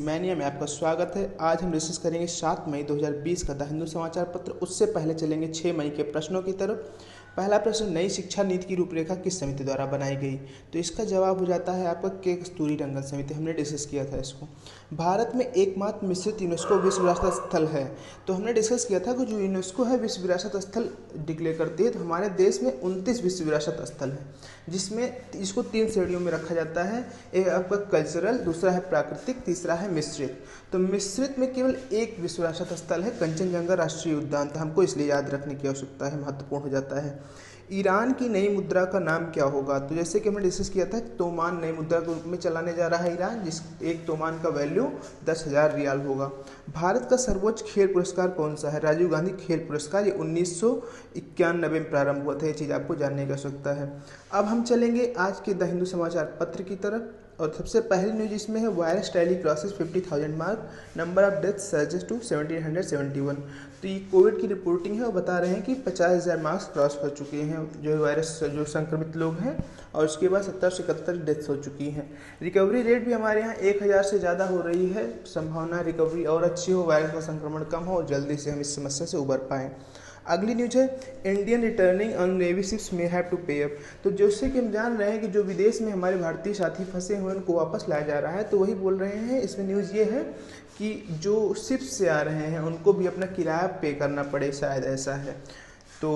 Mania में आपका स्वागत है। आज हम डिस्कस करेंगे 7 मई 2020 का द हिंदू समाचार पत्र। उससे पहले चलेंगे 6 मई के प्रश्नों की तरफ। पहला प्रश्न, नई शिक्षा नीति की रूपरेखा किस समिति द्वारा बनाई गई? तो इसका जवाब हो जाता है आपका के कस्तूरी रंगन समिति। हमने डिस्कस किया था इसको। भारत में एकमात्र मिश्रित यूनेस्को विश्व विरासत स्थल है। तो हमने डिस्कस किया था कि जो यूनेस्को है विश्व विरासत स्थल डिक्लेयर करती है, तो हमारे देश में 29 विश्व विरासत स्थल है, जिसमें इसको 3 श्रेणियों में रखा जाता है। एक आपका कल्चरल, दूसरा है प्राकृतिक, तीसरा है मिश्रित। तो मिश्रित में केवल एक विश्व विरासत स्थल है, कंचनजंगा राष्ट्रीय उद्यान। तो हमको इसलिए याद रखने की आवश्यकता है, महत्वपूर्ण हो जाता है। ईरान की नई मुद्रा का नाम क्या होगा? तो जैसे कि हमने डिस्कस किया था, तोमान नई मुद्रा के रूप में चलाने जा रहा है ईरान, जिस एक तोमान का वैल्यू 10,000 रियाल होगा। भारत का सर्वोच्च खेल पुरस्कार कौन सा है? राजीव गांधी खेल पुरस्कार। ये 1991 में प्रारंभ हुआ था। ये चीज़ आपको जानने की आवश्यकता है। अब हम चलेंगे आज के द हिंदू समाचार पत्र की तरफ, और सबसे पहली न्यूज इसमें है, virus tally crosses 50,000 mark, number of death surges to 1771। तो ये कोविड की रिपोर्टिंग है और बता रहे हैं कि 50,000 मार्क्स क्रॉस कर चुके हैं जो वायरस जो संक्रमित लोग हैं, और उसके बाद 70 से 71 डेथ्स हो चुकी हैं। रिकवरी रेट भी हमारे यहाँ 1000 से ज़्यादा हो रही है। संभावना रिकवरी और अच्छी हो, वायरस का संक्रमण कम हो और जल्दी से हम इस समस्या से उबर पाएँ। अगली न्यूज है, Indian returning on navy ships may have to pay up. तो जैसे कि हम जान रहे हैं कि जो विदेश में हमारे भारतीय साथी फंसे हुए उनको वापस लाया जा रहा है, तो वही बोल रहे हैं। इसमें न्यूज़ ये है कि जो शिप्स से आ रहे हैं उनको भी अपना किराया पे करना पड़े, शायद ऐसा है। तो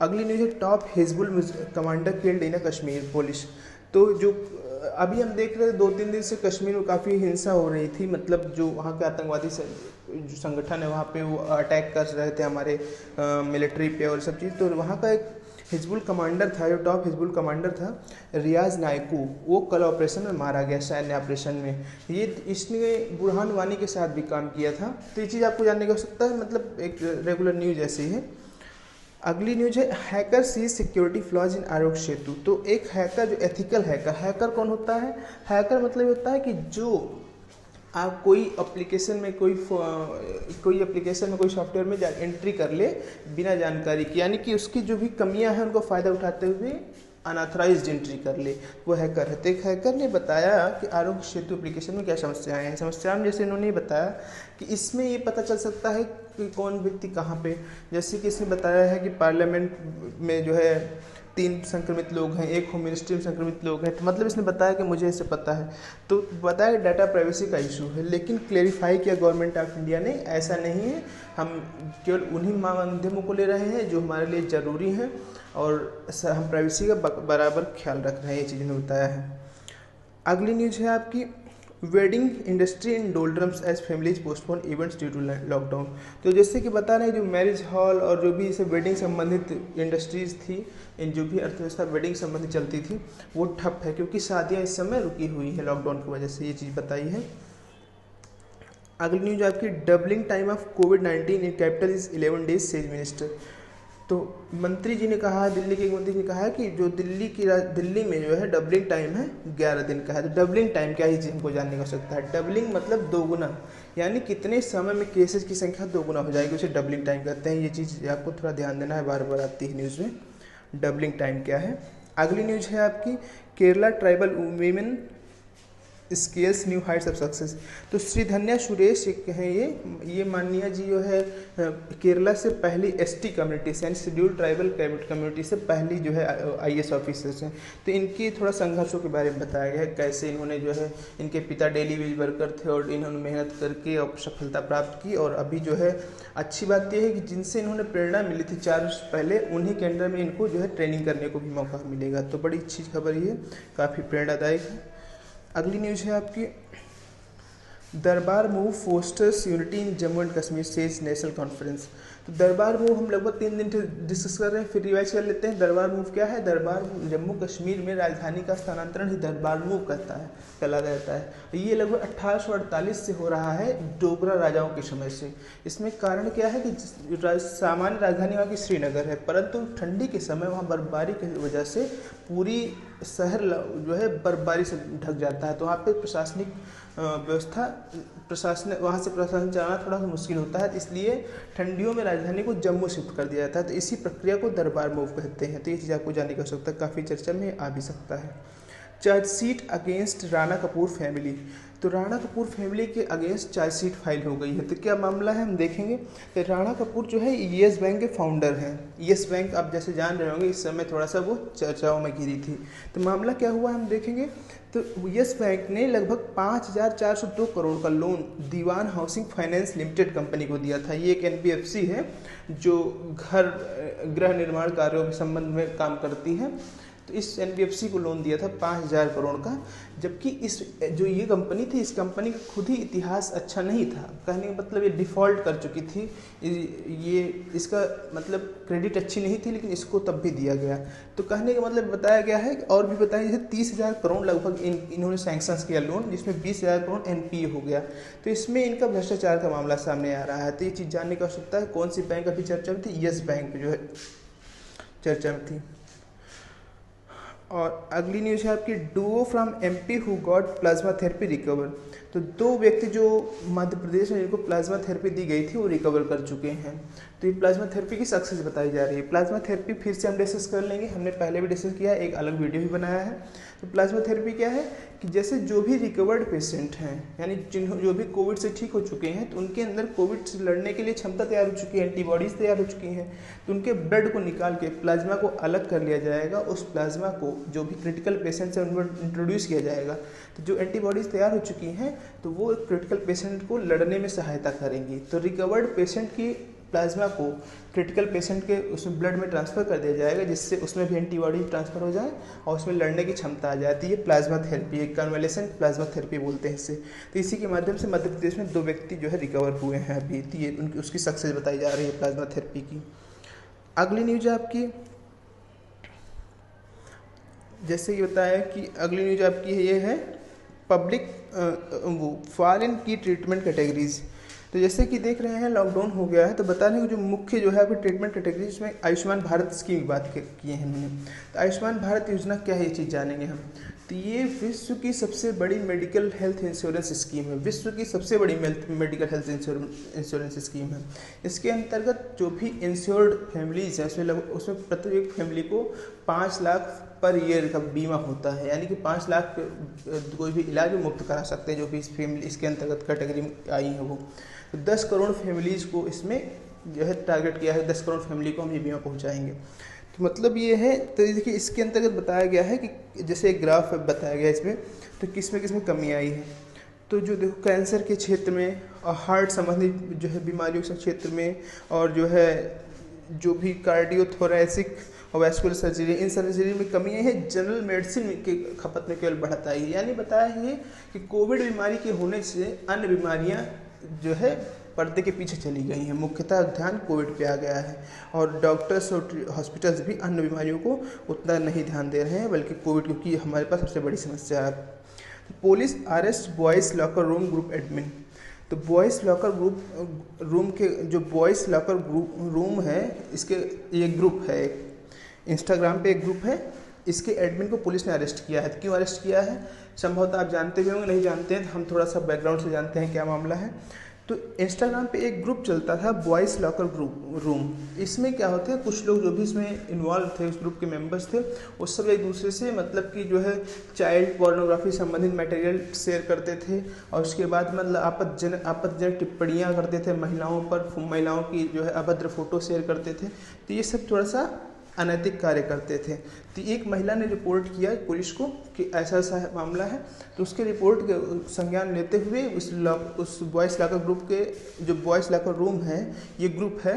अगली न्यूज़ है, top Hizbul commander killed in Kashmir police. तो जो अभी हम देख रहे थे 2-3 दिन से कश्मीर में काफ़ी हिंसा हो रही थी, मतलब जो वहाँ के आतंकवादी जो संगठन है वहाँ पे वो अटैक कर रहे थे हमारे मिलिट्री पे और सब चीज़। तो वहाँ का एक हिजबुल कमांडर था, जो टॉप हिजबुल कमांडर था, रियाज नायकू, वो कल ऑपरेशन में मारा गया, सैन्य ऑपरेशन में। ये इसने बुरहान वानी के साथ भी काम किया था। तो ये चीज़ आपको जानने की आवश्यकता है, मतलब एक रेगुलर न्यूज ऐसी है। अगली न्यूज है, hacker sees security flaws in Aarogya Setu. तो एक हैकर, जो एथिकल हैकर, हैकर कौन होता है? हैकर मतलब होता है कि जो आप कोई एप्लीकेशन में कोई सॉफ्टवेयर में एंट्री कर ले बिना जानकारी की, यानी कि उसकी जो भी कमियां हैं उनको फ़ायदा उठाते हुए अनऑथराइज्ड एंट्री कर ले, वो हैकर है। तो एक हैकर ने बताया कि आरोग्य सेतु एप्लीकेशन में क्या समस्याएं हैं। समस्याओं में जैसे इन्होंने बताया कि इसमें ये पता चल सकता है कि कौन व्यक्ति कहाँ पे, जैसे कि इसने बताया है कि पार्लियामेंट में जो है 3 संक्रमित लोग हैं, एक होम मिनिस्ट्री में संक्रमित लोग हैं। तो मतलब इसने बताया कि मुझे इसे पता है। तो बताया कि डाटा प्राइवेसी का इशू है, लेकिन क्लेरिफाई किया गवर्नमेंट ऑफ इंडिया ने, ऐसा नहीं है, हम केवल उन्हीं माध्यमों को ले रहे हैं जो हमारे लिए ज़रूरी हैं, और हम प्राइवेसी का बराबर ख्याल रख रहे हैं। ये चीज़ इन्होंने बताया है। अगली न्यूज़ है आपकी, wedding industry in doldrums as families postpone events due to lockdown. तो जैसे कि बता रहे हैं, जो मैरिज हॉल और जो भी इसे वेडिंग संबंधित इंडस्ट्रीज़ थी, इन जो भी अर्थव्यवस्था वेडिंग संबंधित चलती थी, वो ठप है, क्योंकि शादियां इस समय रुकी हुई है लॉकडाउन की वजह से। ये चीज़ बताई है। अगली न्यूज आपकी, doubling time of covid in capital is 11 days says minister. तो मंत्री जी ने कहा, दिल्ली के एक मंत्री ने कहा है कि जो दिल्ली में जो है डबलिंग टाइम है 11 दिन का है। तो डबलिंग टाइम क्या है, ये हमको जानने की आवश्यकता है। डबलिंग मतलब दोगुना, यानी कितने समय में केसेस की संख्या दोगुना हो जाएगी, उसे डबलिंग टाइम कहते हैं। ये चीज़ आपको थोड़ा ध्यान देना है, बार बार आती है न्यूज़ में, डबलिंग टाइम क्या है। अगली न्यूज़ है आपकी, Kerala tribal women scales new Heights of success. तो श्री धन्या सुरेश हैं, ये माननीय जी जो है केरला से पहली एसटी कम्युनिटी से, यानी शेड्यूल्ड ट्राइबल कम्युनिटी से पहली जो है आईएएस ऑफिसर्स हैं। तो इनकी थोड़ा संघर्षों के बारे में बताया गया है, कैसे इन्होंने जो है, इनके पिता डेली वेज वर्कर थे और इन्होंने मेहनत करके और सफलता प्राप्त की। और अभी जो है अच्छी बात यह है कि जिनसे इन्होंने प्रेरणा मिली थी 4 वर्ष पहले, उन्हीं के अंडर में इनको जो है ट्रेनिंग करने को भी मौका मिलेगा। तो बड़ी अच्छी खबर ये, काफ़ी प्रेरणादायक है। अगली न्यूज़ है आपकी, दरबार move fosters unity in Jammu and Kashmir says national conference. तो दरबार मूव हम लगभग 3 दिन से डिस्कस कर रहे हैं, फिर रिवाइज कर लेते हैं। दरबार मूव क्या है? दरबार जम्मू कश्मीर में राजधानी का स्थानांतरण ही दरबार मूव कहला जाता है। ये लगभग 1848 से हो रहा है, डोगरा राजाओं के समय से। इसमें कारण क्या है कि सामान्य राजधानी वहाँ की श्रीनगर है, परंतु ठंडी के समय वहाँ बर्फबारी की वजह से पूरी शहर जो है बर्फबारी से ढक जाता है। तो वहाँ पे प्रशासनिक व्यवस्था, वहाँ से प्रशासन चलाना थोड़ा सा मुश्किल होता है, इसलिए ठंडियों में राजधानी को जम्मू शिफ्ट कर दिया जाता है। तो इसी प्रक्रिया को दरबार मूव कहते हैं। तो ये चीज़ आपको जानने की आवश्यकता, काफ़ी चर्चा में आ भी सकता है। Chargesheet against Rana Kapoor family. तो राणा कपूर फैमिली के अगेंस्ट चार्जशीट फाइल हो गई है। तो क्या मामला है हम देखेंगे। तो राणा कपूर जो है येस बैंक के फाउंडर हैं। येस बैंक आप जैसे जान रहे होंगे इस समय थोड़ा सा वो चर्चाओं में घिरी थी। तो मामला क्या हुआ हम देखेंगे। तो येस बैंक ने लगभग 5,402 करोड़ का लोन दीवान हाउसिंग फाइनेंस लिमिटेड कंपनी को दिया था। ये एक एनबीएफसी है जो गृह निर्माण कार्यों के संबंध में काम करती है। तो इस एनबीएफसी को लोन दिया था 5,000 करोड़ का। जबकि इस जो ये कंपनी थी, इस कंपनी का खुद ही इतिहास अच्छा नहीं था। कहने का मतलब ये डिफ़ॉल्ट कर चुकी थी, ये इसका मतलब क्रेडिट अच्छी नहीं थी, लेकिन इसको तब भी दिया गया। तो कहने का मतलब बताया गया है और भी बताया, जैसे 30,000 करोड़ लगभग इन्होंने सैंक्शन किया लोन, जिसमें 20,000 करोड़ एनपीए हो गया। तो इसमें इनका भ्रष्टाचार का मामला सामने आ रहा है। तो ये चीज़ जानने की आवश्यकता है। कौन सी बैंक अभी चर्चा में थी? येस बैंक जो है चर्चा में थी। और अगली न्यूज़ है आपकी, Duo from MP who got plasma therapy recover. तो 2 व्यक्ति जो मध्य प्रदेश में जिनको प्लाज्मा थेरेपी दी गई थी वो रिकवर कर चुके हैं। तो ये प्लाज्मा थेरेपी की सक्सेस बताई जा रही है। प्लाज्मा थेरेपी फिर से हम डिस्कस कर लेंगे, हमने पहले भी डिस्कस किया, एक अलग वीडियो भी बनाया है। तो प्लाज्मा थेरेपी क्या है कि जैसे जो भी रिकवर्ड पेशेंट हैं, यानी जो भी कोविड से ठीक हो चुके हैं, तो उनके अंदर कोविड से लड़ने के लिए क्षमता तैयार हो चुकी है, एंटीबॉडीज़ तैयार हो चुकी हैं। तो उनके ब्लड को निकाल के प्लाज्मा को अलग कर लिया जाएगा। उस प्लाज्मा को जो भी क्रिटिकल पेशेंट्स हैं उनमें इंट्रोड्यूस किया जाएगा। तो जो एंटीबॉडीज़ तैयार हो चुकी हैं तो वो क्रिटिकल पेशेंट को लड़ने में सहायता करेंगी। तो रिकवर्ड पेशेंट की प्लाज्मा को क्रिटिकल पेशेंट के उसमें ब्लड में ट्रांसफ़र कर दिया जाएगा, जिससे उसमें भी एंटीबॉडी ट्रांसफ़र हो जाए और उसमें लड़ने की क्षमता आ जाती है। प्लाज्मा थेरेपी, एक कन्वलेसेंट प्लाज्मा थेरेपी बोलते हैं इससे। तो इसी के माध्यम से मध्य प्रदेश में 2 व्यक्ति जो है रिकवर हुए हैं अभी। तो ये उनकी उसकी सक्सेस बताई जा रही है प्लाज्मा थेरेपी की। अगली न्यूज आपकी, जैसे कि बताया कि अगली न्यूज आपकी ये है पब्लिक वो फॉल इन की ट्रीटमेंट कैटेगरीज। तो जैसे कि देख रहे हैं लॉकडाउन हो गया है, तो बताने को जो मुख्य जो है अभी ट्रीटमेंट कैटेगरी, इसमें आयुष्मान भारत स्कीम की बात किए हैं हमने। तो आयुष्मान भारत योजना क्या है ये चीज़ जानेंगे हम। तो ये विश्व की सबसे बड़ी मेडिकल हेल्थ इंश्योरेंस स्कीम है। विश्व की सबसे बड़ी मेडिकल हेल्थ इंश्योरेंस स्कीम है। इसके अंतर्गत जो भी इंश्योर्ड फैमिलीज हैं उसमें प्रत्येक फैमिली को 5 लाख पर ईयर का बीमा होता है, यानी कि 5 लाख कोई भी इलाज मुफ्त करा सकते हैं जो भी इस फैमिली इसके अंतर्गत कैटेगरी में आई है वो। तो 10 करोड़ फैमिलीज़ को इसमें जो है टारगेट किया है, 10 करोड़ फैमिली को हम ये बीमा पहुंचाएंगे। तो मतलब ये है। तो देखिए इसके अंतर्गत बताया गया है कि जैसे एक ग्राफ बताया गया है इसमें, तो किस में कमी आई है। तो जो देखो कैंसर के क्षेत्र में और हार्ट संबंधी जो है बीमारियों के क्षेत्र में, और जो है जो भी कार्डियोथोरैसिक और वैस्कुलर सर्जरी, इन सर्जरी में कमी आई है। जनरल मेडिसिन की खपत में केवल बढ़त आई है। यानी बताया है कि कोविड बीमारी के होने से अन्य बीमारियां जो है पर्दे के पीछे चली गई हैं। मुख्यतः ध्यान कोविड पे आ गया है और डॉक्टर्स और हॉस्पिटल्स भी अन्य बीमारियों को उतना नहीं ध्यान दे रहे हैं, बल्कि कोविड क्योंकि हमारे पास सबसे बड़ी समस्या है। Police arrest boys locker room group admin. तो बॉयज़ लॉकर रूम के जो बॉयज़ लॉकर रूम है, इसके ये ग्रुप है, एक इंस्टाग्राम पे एक ग्रुप है, इसके एडमिन को पुलिस ने अरेस्ट किया है। तो क्यों अरेस्ट किया है संभवतः आप जानते भी होंगे, नहीं जानते हैं तो हम थोड़ा सा बैकग्राउंड से जानते हैं क्या मामला है। तो इंस्टाग्राम पे एक ग्रुप चलता था बॉयज़ लॉकर रूम। इसमें क्या होता है, कुछ लोग जो भी इसमें इन्वॉल्व थे, उस ग्रुप के मेंबर्स थे, वो सब एक दूसरे से मतलब कि जो है चाइल्ड पोर्नोग्राफी संबंधित मटेरियल शेयर करते थे और उसके बाद मतलब आपत्तिजनक टिप्पणियाँ करते थे महिलाओं पर, महिलाओं की जो है अभद्र फोटो शेयर करते थे। तो ये सब थोड़ा सा अनैतिक कार्य करते थे। तो एक महिला ने रिपोर्ट किया पुलिस को कि ऐसा ऐसा मामला है। तो उसके रिपोर्ट के संज्ञान लेते हुए उस बॉयज़ लॉकर ग्रुप के जो बॉयज़ लॉकर रूम है, ये ग्रुप है,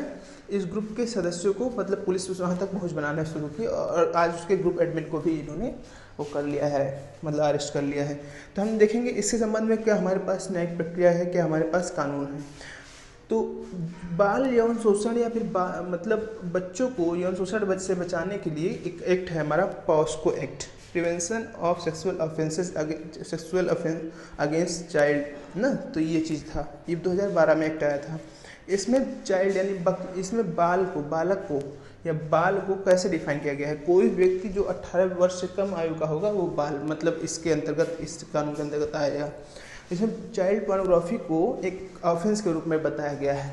इस ग्रुप के सदस्यों को मतलब पुलिस वहाँ तक पहुँच बनाना शुरू की और आज उसके ग्रुप एडमिन को भी इन्होंने वो कर लिया है, मतलब अरेस्ट कर लिया है। तो हम देखेंगे इसके संबंध में क्या हमारे पास न्यायिक प्रक्रिया है, क्या हमारे पास कानून है। तो बाल यौन शोषण या फिर मतलब बच्चों को यौन शोषण से बचाने के लिए एक एक्ट है हमारा POCSO act, prevention of sexual offence against child ना। तो ये चीज़ था, ये 2012 में एक्ट आया था। इसमें चाइल्ड यानी इसमें बालक को या बाल को कैसे डिफाइन किया गया है, कोई व्यक्ति जो 18 वर्ष से कम आयु का होगा वो बाल मतलब इसके अंतर्गत, इस कानून के अंतर्गत आएगा। इसमें चाइल्ड पोर्नोग्राफी को एक ऑफेंस के रूप में बताया गया है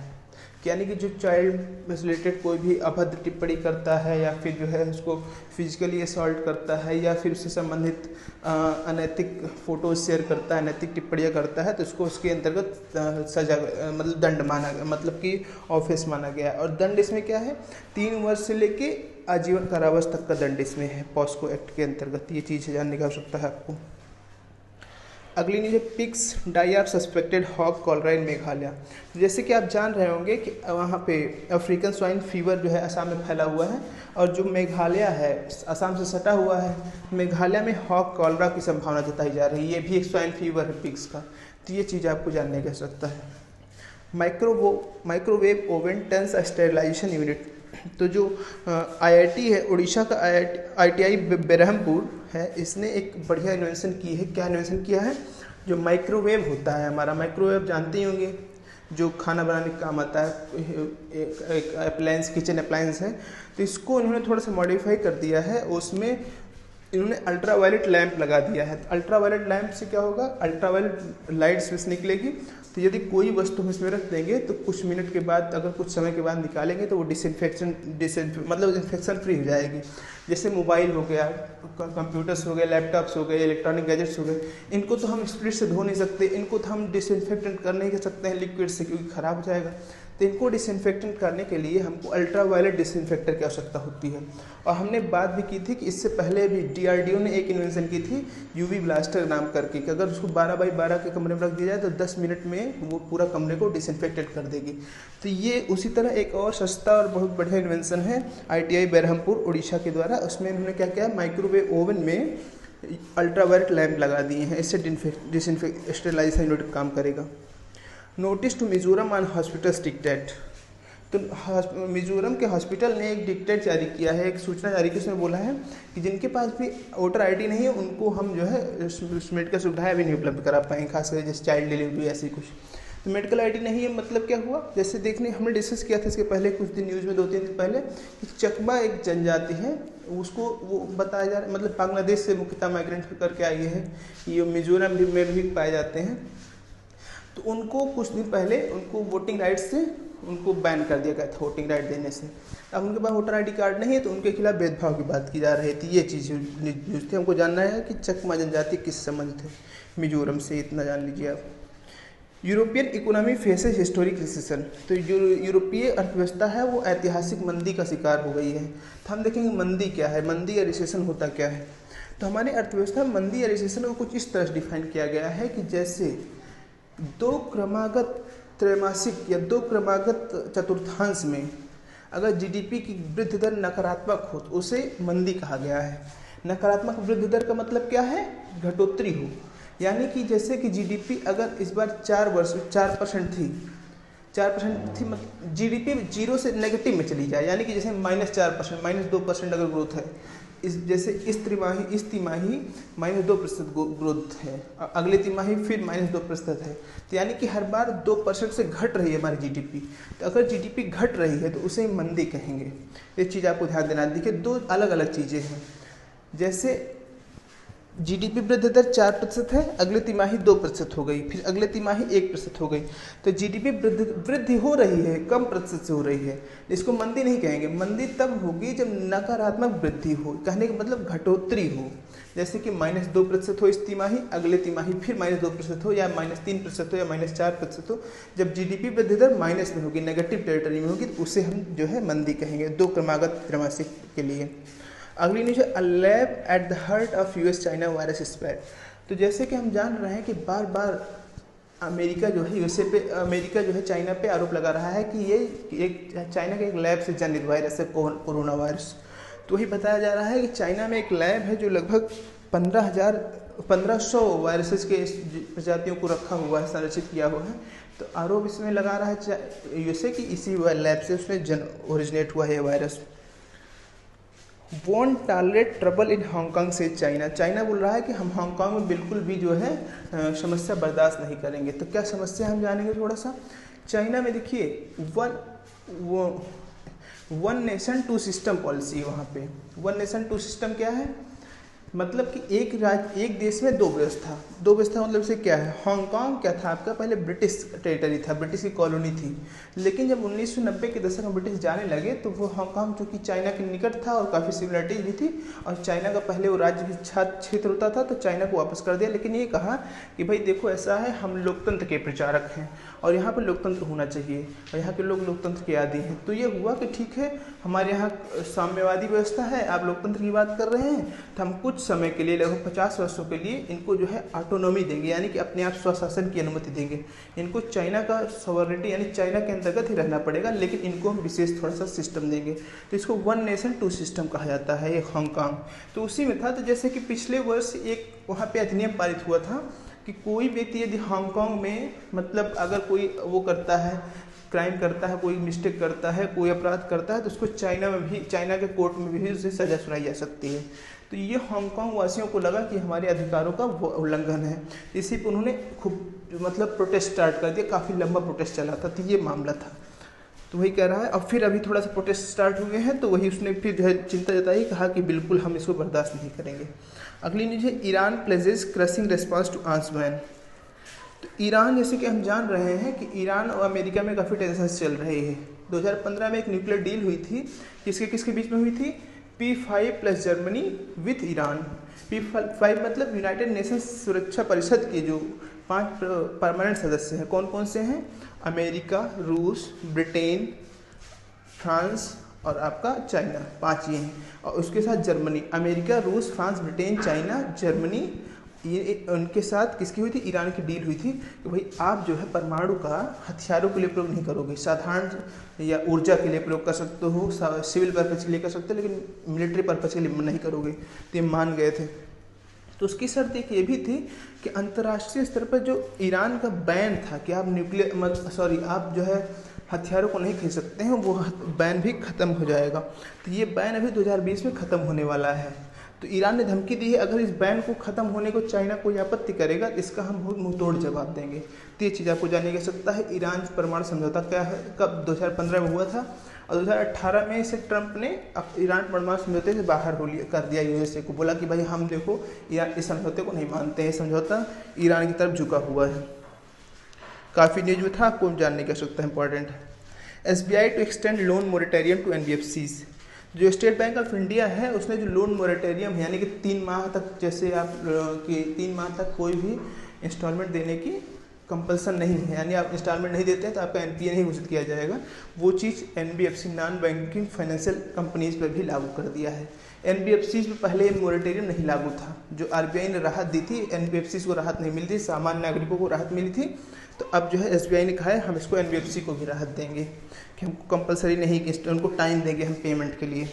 यानी कि जो चाइल्ड से रिलेटेड कोई भी अभद्र टिप्पणी करता है या फिर जो है उसको फिजिकली असॉल्ट करता है या फिर उससे संबंधित अनैतिक फ़ोटोज शेयर करता है, अनैतिक टिप्पणियाँ करता है, तो उसको उसके अंतर्गत सजा मतलब दंड माना गया, मतलब कि ऑफेंस माना गया। और दंड इसमें क्या है, 3 वर्ष से लेके आजीवन कारावास तक का दंड इसमें है पॉस्को एक्ट के अंतर्गत। ये चीज़ जानने की आवश्यकता है आपको। अगली न्यूज़ है pigs die are suspected hog cholera in Meghalaya. जैसे कि आप जान रहे होंगे कि वहाँ पे अफ्रीकन स्वाइन फीवर जो है असम में फैला हुआ है, और जो मेघालय है असम से सटा हुआ है, मेघालय में हॉग कॉलरा की संभावना जताई जा रही है। ये भी एक स्वाइन फीवर है पिग्स का। तो ये चीज़ आपको जानने की आवश्यकता है। Microwave oven turns sterilisation unit. तो जो आईआईटी है उड़ीसा का आईटीआई बेरहमपुर है, इसने एक बढ़िया इन्वेंशन की है। क्या इन्वेंशन किया है, जो माइक्रोवेव होता है हमारा, माइक्रोवेव जानते ही होंगे जो खाना बनाने का काम आता है, एक अप्लायंस, किचन अप्लायंस है। तो इसको इन्होंने थोड़ा सा मॉडिफाई कर दिया है, उसमें इन्होंने अल्ट्रा वायलेट लैंप लगा दिया है। अल्ट्रा वायलेट लैंप से क्या होगा, अल्ट्रा वायलेट लाइट्स इसमें निकलेगी, तो यदि कोई वस्तु हम इसमें रख देंगे तो कुछ मिनट के बाद, अगर कुछ समय के बाद निकालेंगे तो वो मतलब इन्फेक्शन फ्री हो जाएगी। जैसे मोबाइल हो गया, कंप्यूटर्स हो गए, लैपटॉप्स हो गए, इलेक्ट्रॉनिक गैजेट्स हो गए, इनको तो हम स्प्रिट से धो नहीं सकते, इनको तो हम डिसइंफेक्टेंट कर नहीं कर सकते हैं लिक्विड से, क्योंकि ख़राब हो जाएगा। तो इनको डिसइंफेक्टेंट करने के लिए हमको अल्ट्रा वायलेट डिसइंफेक्टर की आवश्यकता होती है। और हमने बात भी की थी कि इससे पहले भी डीआरडीओ ने एक इन्वेंशन की थी यूवी ब्लास्टर नाम करके, कि अगर उसको 12x12 के कमरे में रख दिया जाए तो 10 मिनट में वो पूरा कमरे को डिसइंफेक्टेड कर देगी। तो ये उसी तरह एक और सस्ता और बहुत बढ़िया इन्वेंशन है आईटीआई बेरहमपुर उड़ीसा के द्वारा। उसमें उन्होंने क्या किया, माइक्रोवेव ओवन में अल्ट्रा वायलेट लैंप लगा दिए हैं, इससे स्टेरिलाइजेशन यूनिट काम करेगा। Notice to Mizoram on hospitals dictate. तो मिजोरम के हॉस्पिटल ने एक डिक्टेट जारी किया है, एक सूचना जारी की, उसमें बोला है कि जिनके पास भी वोटर आईडी नहीं है उनको हम जो है मेडिकल सुविधाएं भी नहीं उपलब्ध करा पाएंगे, खासकर जैसे चाइल्ड डिलीवरी ऐसी कुछ। तो मेडिकल आईडी नहीं है मतलब क्या हुआ, जैसे देखने हमने डिस्कस किया था इसके पहले कुछ दिन न्यूज़ में 2-3 दिन पहले कि चकमा एक जनजाति है, उसको वो बताया जा रहा है, मतलब बांग्लादेश से मुख्यतः माइग्रेंट करके आई है, ये मिजोरम में भी पाए जाते हैं। तो उनको कुछ दिन पहले उनको वोटिंग राइट से उनको बैन कर दिया गया था, वोटिंग राइट देने से। अब उनके पास वोटर आईडी कार्ड नहीं है तो उनके खिलाफ भेदभाव की बात की जा रही थी। ये चीज़ न्यूज़ थी। हमको जानना है कि चकमा जनजाति किस संबंधित है मिजोरम से, इतना जान लीजिए आप। European economy faces historic recession. तो जो यूरोपीय अर्थव्यवस्था है वो ऐतिहासिक मंदी का शिकार हो गई है। तो हम देखेंगे मंदी क्या है, मंदी या रिसेशन होता क्या है। तो हमारी अर्थव्यवस्था में मंदी या रिसेशन को कुछ इस तरह से डिफाइन किया गया है कि जैसे 2 क्रमागत त्रैमासिक या 2 क्रमागत चतुर्थांश में अगर जीडीपी की वृद्धि दर नकारात्मक हो तो उसे मंदी कहा गया है। नकारात्मक वृद्धि दर का मतलब क्या है, घटोत्तरी हो। यानी कि जैसे कि जीडीपी अगर इस बार 4% थी, 4% थी, मतलब जीडीपी 0 से नेगेटिव में चली जाए, यानी कि जैसे -4%, -2% अगर ग्रोथ है, जैसे इस तिमाही -2% ग्रोथ है, अगले तिमाही फिर -2% है, तो यानी कि हर बार 2% से घट रही है हमारी जीडीपी। तो अगर जीडीपी घट रही है तो उसे मंदी कहेंगे। ये चीज़ आपको ध्यान देना। देखिए 2 अलग अलग चीज़ें हैं। जैसे जीडीपी वृद्धि दर 4% है, अगले तिमाही 2% हो गई, फिर अगले तिमाही 1% हो गई। तो जीडीपी वृद्धि हो रही है, कम प्रतिशत से हो रही है, इसको मंदी नहीं कहेंगे। मंदी तब होगी जब नकारात्मक वृद्धि हो, कहने का मतलब घटोत्तरी हो। जैसे कि -2% हो इस तिमाही, अगले तिमाही फिर -2% हो, या -3% हो, या -4% हो। जब जीडीपी वृद्धि दर माइनस में होगी, नेगेटिव टेरिटरी में होगी, तो उसे हम जो है मंदी कहेंगे 2 क्रमागत त्रैमासिक के लिए। अगली न्यूज़ है a lab at the heart of US China virus spread. तो जैसे कि हम जान रहे हैं कि बार बार अमेरिका जो है अमेरिका जो है चाइना पे आरोप लगा रहा है कि ये एक चाइना के एक लैब से जनित वायरस है कोरोना वायरस। तो वही बताया जा रहा है कि चाइना में एक लैब है जो लगभग 1500 वायरसेस के प्रजातियों को रखा हुआ है, संरक्षित किया हुआ है। तो आरोप इसमें लगा रहा है यूएसए कि इसी लैब से उसमें ओरिजिनेट हुआ है virus. Want tolerate trouble in Hong Kong से चाइना। चाइना बोल रहा है कि हम हांगकांग में बिल्कुल भी जो है समस्या बर्दाश्त नहीं करेंगे। तो क्या समस्या हम जानेंगे थोड़ा सा। चाइना में देखिए वन नेशन 2 सिस्टम पॉलिसी है वहाँ पे। 1 नेशन 2 सिस्टम क्या है, मतलब कि एक देश में दो व्यवस्था मतलब से क्या है, हांगकांग क्या था आपका, पहले ब्रिटिश टेरिटरी था, ब्रिटिश की कॉलोनी थी। लेकिन जब 1990 के दशक में ब्रिटिश जाने लगे तो वो हांगकांग जो कि चाइना के निकट था और काफ़ी सिमिलरिटीज भी थी, और चाइना का पहले वो राज्य की क्षेत्र होता था, तो चाइना को वापस कर दिया। लेकिन ये कहा कि भाई देखो ऐसा है, हम लोकतंत्र के प्रचारक हैं और यहाँ पर लोकतंत्र होना चाहिए और यहाँ के लोग लोकतंत्र के आदी हैं। तो ये हुआ कि ठीक है, हमारे यहाँ साम्यवादी व्यवस्था है, आप लोकतंत्र की बात कर रहे हैं, तो हम कुछ समय के लिए लगभग 50 वर्षों के लिए इनको जो है ऑटोनॉमी देंगे, यानी कि अपने आप स्वशासन की अनुमति देंगे। इनको चाइना का सॉवरेनिटी यानी चाइना के अंतर्गत ही रहना पड़ेगा, लेकिन इनको हम विशेष थोड़ा सा सिस्टम देंगे। तो इसको 1 नेशन 2 सिस्टम कहा जाता है, ये हांगकांग तो उसी में था। तो जैसे कि पिछले वर्ष एक वहाँ पे अधिनियम पारित हुआ था कि कोई व्यक्ति यदि हांगकांग में मतलब अगर कोई वो करता है, क्राइम करता है, कोई मिस्टेक करता है, कोई अपराध करता है, तो उसको चाइना में भी, चाइना के कोर्ट में भी उसे सजा सुनाई जा सकती है। तो ये हांगकांग वासियों को लगा कि हमारे अधिकारों का उल्लंघन है, इसी पर उन्होंने खूब मतलब प्रोटेस्ट स्टार्ट कर दिया, काफ़ी लंबा प्रोटेस्ट चला था। तो ये मामला था, तो वही कह रहा है। अब फिर अभी थोड़ा सा प्रोटेस्ट स्टार्ट हुए हैं, तो वही उसने फिर जो है चिंता जताई, कहा कि बिल्कुल हम इसको बर्दाश्त नहीं करेंगे। अगली न्यूज़ है, Iran pledges crushing response to arms ban. तो ईरान, जैसे कि हम जान रहे हैं कि ईरान और अमेरिका में काफ़ी टेंशन चल रही है। 2015 में एक न्यूक्लियर डील हुई थी, किसके बीच में हुई थी, P5 plus Germany with Iran. P5 मतलब यूनाइटेड नेशंस सुरक्षा परिषद के जो 5 परमानेंट सदस्य हैं, कौन कौन से हैं, अमेरिका, रूस, ब्रिटेन, फ्रांस और आपका चाइना, 5 ये हैं। और उसके साथ जर्मनी, अमेरिका, रूस, फ्रांस, ब्रिटेन, चाइना, जर्मनी, ये उनके साथ किसकी हुई थी, ईरान की डील हुई थी कि भाई आप जो है परमाणु का हथियारों के लिए प्रयोग नहीं करोगे, साधारण या ऊर्जा के लिए प्रयोग कर सकते हो, सिविल पर्पज के लिए कर सकते हो, लेकिन मिलिट्री पर्पज के लिए नहीं करोगे। तो ये मान गए थे। तो उसकी शर्त एक ये भी थी कि अंतर्राष्ट्रीय स्तर पर जो ईरान का बैन था कि आप आप जो है हथियारों को नहीं खरीद सकते हैं, वो बैन भी ख़त्म हो जाएगा। तो ये बैन अभी 2020 में ख़त्म होने वाला है। तो ईरान ने धमकी दी है, अगर इस बैन को ख़त्म होने को चाइना कोई आपत्ति करेगा, इसका हम बहुत मुंहतोड़ जवाब देंगे। तो ये चीज़ आपको जानने की आवश्यकता है। ईरान परमाणु समझौता क्या है, कब 2015 में हुआ था, और 2018 में इसे ट्रंप ने ईरान परमाणु समझौते से बाहर कर दिया। यूएसए को बोला कि भाई हम देखो ईरान इस समझौते को नहीं मानते हैं, समझौता ईरान की तरफ झुका हुआ है। काफ़ी न्यूज में था, आपको जानने की आवश्यकता है, इंपॉर्टेंट है। SBI to extend loan moratorium to NBFCs। जो स्टेट बैंक ऑफ इंडिया है उसने जो लोन मोरेटोरियम यानी कि 3 माह तक, जैसे आप कि 3 माह तक कोई भी इंस्टॉलमेंट देने की कंपल्सन नहीं है, यानी आप इंस्टॉलमेंट नहीं देते हैं तो आपका NPA नहीं घोषित किया जाएगा, वो चीज़ NBFC non banking financial companies पर भी लागू कर दिया है। NBFCs में पहले मोरेटोरियम नहीं लागू था, जो RBI ने राहत दी थी, NBFCs को राहत नहीं मिलती, सामान्य नागरिकों को राहत मिली थी। तो अब जो है SBI ने कहा है हम इसको NBFC को भी राहत देंगे कि हमको कंपलसरी नहीं, कि उनको टाइम देंगे हम पेमेंट के लिए।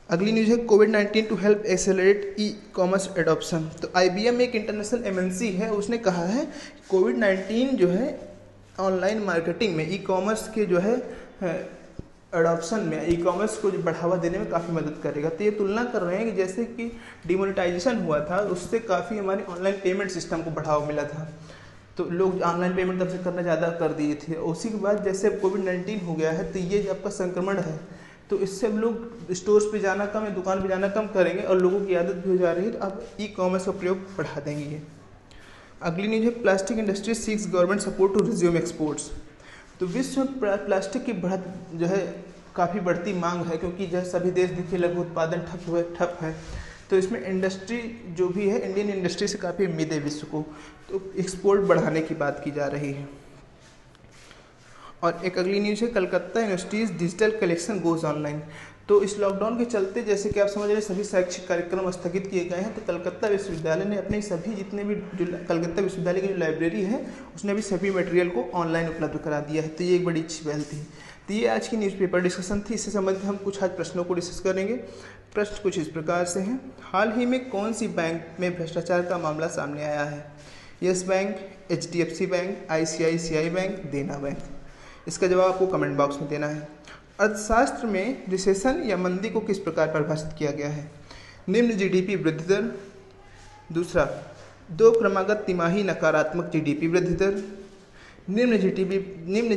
अगली न्यूज़ है, कोविड-19 to help accelerate e commerce adoption. तो IBM एक इंटरनेशनल MNC है, उसने कहा है कोविड-19 जो है ऑनलाइन मार्केटिंग में, ई-कॉमर्स के जो है एडॉप्शन में, ई-कॉमर्स को बढ़ावा देने में काफ़ी मदद करेगा। तो ये तुलना कर रहे हैं कि जैसे कि डिमोनेटाइजेशन हुआ था, उससे काफ़ी हमारे ऑनलाइन पेमेंट सिस्टम को बढ़ावा मिला था, तो लोग ऑनलाइन पेमेंट तब से करना ज़्यादा कर दिए थे। उसी के बाद जैसे कोविड-19 हो गया है, तो ये आपका संक्रमण है, तो इससे अब लोग स्टोर्स पे जाना कम या दुकान पे जाना कम करेंगे और लोगों की आदत भी हो जा रही है, तो अब ई-कॉमर्स का प्रयोग बढ़ा देंगे ये। अगली न्यूज़ है, plastic industry seeks government support to resume exports. तो विश्व में प्लास्टिक की बढ़त जो है काफ़ी बढ़ती मांग है, क्योंकि जो सभी देश देखिए लघु उत्पादन ठप है, तो इसमें इंडस्ट्री जो भी है, इंडियन इंडस्ट्री से काफ़ी उम्मीद है विश्व को, तो एक्सपोर्ट बढ़ाने की बात की जा रही है। और एक अगली न्यूज़ है, Calcutta universities digital collection goes online. तो इस लॉकडाउन के चलते, जैसे कि आप समझ रहे हैं, सभी शैक्षिक कार्यक्रम स्थगित किए गए हैं, तो कलकत्ता विश्वविद्यालय ने अपने सभी जितने भी जो कलकत्ता विश्वविद्यालय की जो लाइब्रेरी है, उसने भी सभी मटेरियल को ऑनलाइन उपलब्ध करा दिया है। तो ये एक बड़ी अच्छी पहल थी। तो ये आज की न्यूज़पेपर डिस्कशन थी। इससे संबंधित हम कुछ आज प्रश्नों को डिस्कस करेंगे। प्रश्न कुछ इस प्रकार से हैं, हाल ही में कौन सी बैंक में भ्रष्टाचार का मामला सामने आया है? Yes bank, HDFC bank, ICICI bank, देना बैंक। इसका जवाब आपको कमेंट बॉक्स में देना है। अर्थशास्त्र में रिसेशन या मंदी को किस प्रकार परिभाषित किया गया है? निम्न GDP वृद्धि दर, दूसरा 2 क्रमागत तिमाही नकारात्मक GDP वृद्धि दर, निम्न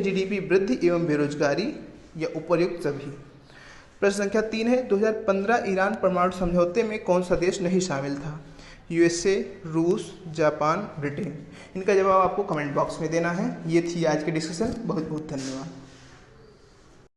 GDP वृद्धि एवं बेरोजगारी, या उपर्युक्त सभी। प्रश्न संख्या 3 है, 2015 ईरान परमाणु समझौते में कौन सा देश नहीं शामिल था? यूएसए, रूस, जापान, ब्रिटेन। इनका जवाब आपको कमेंट बॉक्स में देना है। ये थी आज की डिस्कशन। बहुत बहुत धन्यवाद।